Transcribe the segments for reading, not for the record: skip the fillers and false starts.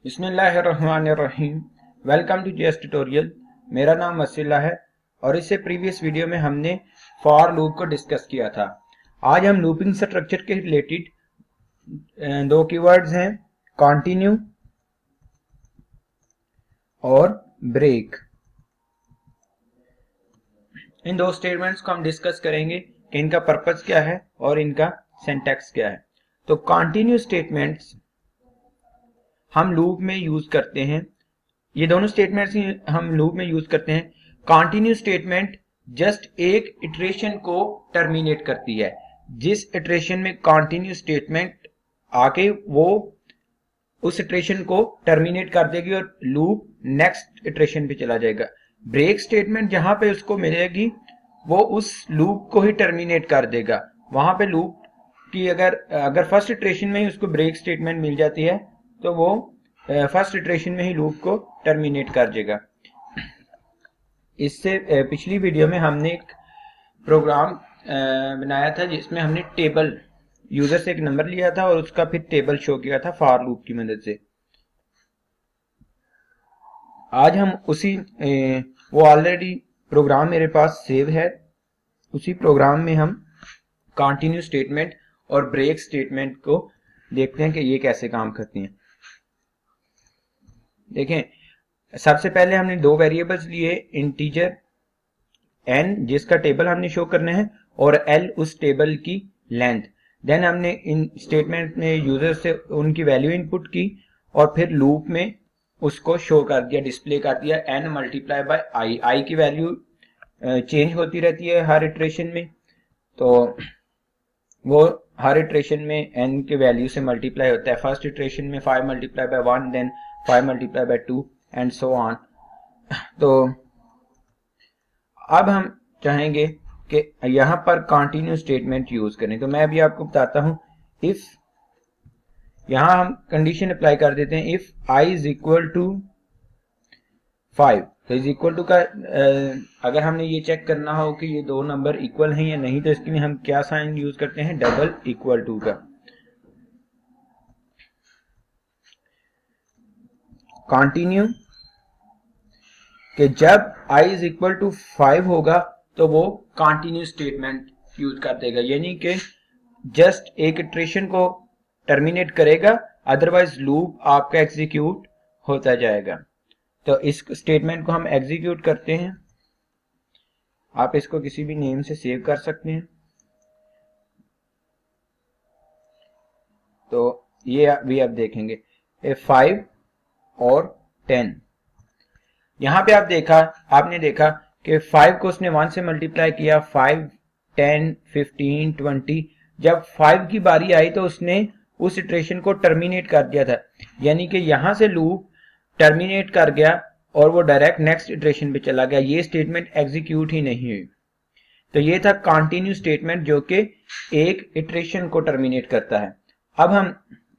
बिस्मिल्लाहिर्रहमानिर्रहीम। Welcome to JS tutorial. मेरा नाम वसीला है और इससे प्रीवियस वीडियो में हमने फॉर लूप को डिस्कस किया था। आज हम लूपिंग स्ट्रक्चर के रिलेटेड दो कीवर्ड्स हैं, कंटिन्यू और ब्रेक। इन दो स्टेटमेंट्स को हम डिस्कस करेंगे कि इनका पर्पस क्या है और इनका सिंटैक्स क्या है। तो कंटिन्यू स्टेटमेंट्स हम लूप में यूज करते हैं, ये दोनों स्टेटमेंट्स ही हम लूप में यूज करते हैं। कंटिन्यू स्टेटमेंट जस्ट एक इटरेशन को टर्मिनेट करती है। जिस इटरेशन में कंटिन्यू स्टेटमेंट आके वो उस इटरेशन को टर्मिनेट कर देगी और लूप नेक्स्ट इटरेशन पे चला जाएगा। ब्रेक स्टेटमेंट जहां पे उसको मिलेगी वो उस लूप को ही टर्मिनेट कर देगा। वहां पे लूप की अगर फर्स्ट इटरेशन में ही उसको ब्रेक स्टेटमेंट मिल जाती है तो वो फर्स्ट इटरेशन में ही लूप को टर्मिनेट कर देगा। इससे पिछली वीडियो में हमने एक प्रोग्राम बनाया था जिसमें हमने टेबल यूजर से एक नंबर लिया था और उसका फिर टेबल शो किया था फॉर लूप की मदद से। आज हम उसी वो ऑलरेडी प्रोग्राम मेरे पास सेव है, उसी प्रोग्राम में हम कंटिन्यू स्टेटमेंट और ब्रेक स्टेटमेंट को देखते हैं कि ये कैसे काम करती हैं। देखें, सबसे पहले हमने दो वेरिएबल्स लिए, इंटीजर n जिसका टेबल हमने शो करना है और l उस टेबल की लेंथ। देन हमने इन स्टेटमेंट में यूजर से उनकी वैल्यू इनपुट की और फिर लूप में उसको शो कर दिया, डिस्प्ले कर दिया n मल्टीप्लाई बाय i की वैल्यू चेंज होती रहती है हर इटरेशन में, तो वो हर इटरेशन में n के वैल्यू से मल्टीप्लाई होता है। फर्स्ट इटरेशन में 5 multiply by 1, then 5 multiply by 2 and so on. तो अब हम चाहेंगे कि यहां पर कंटिन्यू स्टेटमेंट यूज करें, तो मैं अभी आपको बताता हूं। इफ यहां हम कंडीशन अप्लाई कर देते हैं, if i is equal to 5, तो इज इक्वल टू का अगर हमने ये चेक करना हो कि ये दो नंबर इक्वल हैं या नहीं, तो इसके लिए हम क्या साइन यूज करते हैं, डबल इक्वल टू का। कंटिन्यू कि जब i इज इक्वल टू 5 होगा तो वो कंटिन्यू स्टेटमेंट यूज कर देगा, यानी कि जस्ट एक इटरेशन को टर्मिनेट करेगा, अदरवाइज लूप आपका एग्जीक्यूट होता जाएगा। तो इस स्टेटमेंट को हम एग्जीक्यूट करते हैं। आप इसको किसी भी नेम से सेव कर सकते हैं। तो ये भी आप देखेंगे 5 और 10। यहां पे आपने देखा कि 5 को उसने 1 से मल्टीप्लाई किया, 5, 10, 15, 20। जब 5 की बारी आई तो उसने उस इटरेशन को टर्मिनेट कर दिया था, यानी कि यहां से लूप टर्मिनेट कर गया और वो डायरेक्ट नेक्स्ट इटरेशन पे चला गया। ये स्टेटमेंट एग्जीक्यूट ही नहीं हुई। तो ये था कंटिन्यू स्टेटमेंट जो कि एक इटरेशन को टर्मिनेट करता है। अब हम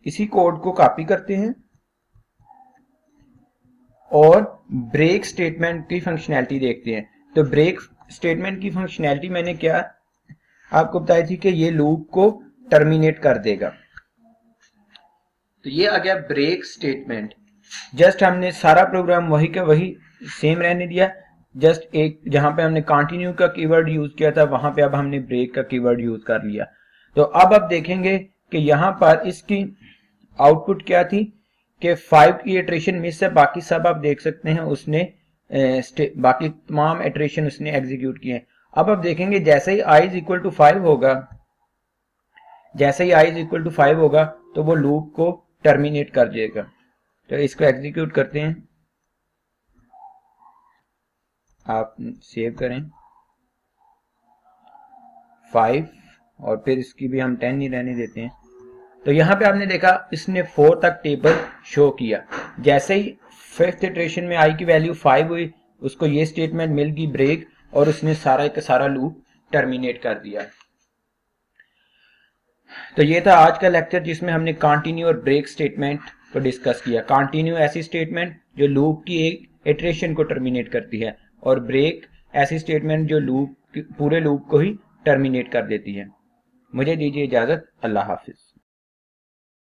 इसी कोड को कॉपी करते हैं और ब्रेक स्टेटमेंट की फंक्शनैलिटी देखते हैं। तो ब्रेक स्टेटमेंट की फंक्शनैलिटी मैंने क्या आपको बताई थी कि ये लूप को टर्मिनेट कर देगा। तो ये आ गया ब्रेक स्टेटमेंट। जस्ट हमने सारा प्रोग्राम वही का वही सेम रहने दिया, जस्ट एक जहां पे हमने कंटिन्यू का कीवर्ड यूज किया था वहां पे अब हमने ब्रेक का कीवर्ड यूज कर लिया। तो अब आप देखेंगे कि यहां पर इसकी आउटपुट क्या थी कि 5 की इटरेशन मिस है, बाकी सब आप देख सकते हैं उसने बाकी तमाम इटरेशन उसने एग्जीक्यूट किए हैं। अब आप देखेंगे जैसे ही i इज इक्वल टू 5 होगा, तो वो लूप को टर्मिनेट कर देगा। तो इसको एग्जीक्यूट करते हैं, आप सेव करें 5 और फिर इसकी भी हम 10 नहीं रहने देते हैं। तो यहां पे आपने देखा इसने 4 तक टेबल शो किया। जैसे ही 5th इटरेशन में i की वैल्यू 5 हुई, उसको ये स्टेटमेंट मिल गई ब्रेक, और उसने सारा का सारा लूप टर्मिनेट कर दिया। तो ये था आज का लेक्चर जिसमें हमने कंटिन्यू और ब्रेक स्टेटमेंट को डिस्कस किया। कंटिन्यू ऐसी स्टेटमेंट जो लूप की एक इटरेशन को टर्मिनेट करती है, और ब्रेक ऐसी स्टेटमेंट जो पूरे लूप को ही टर्मिनेट कर देती है। मुझे दीजिए इजाजत। अल्लाह हाफिज।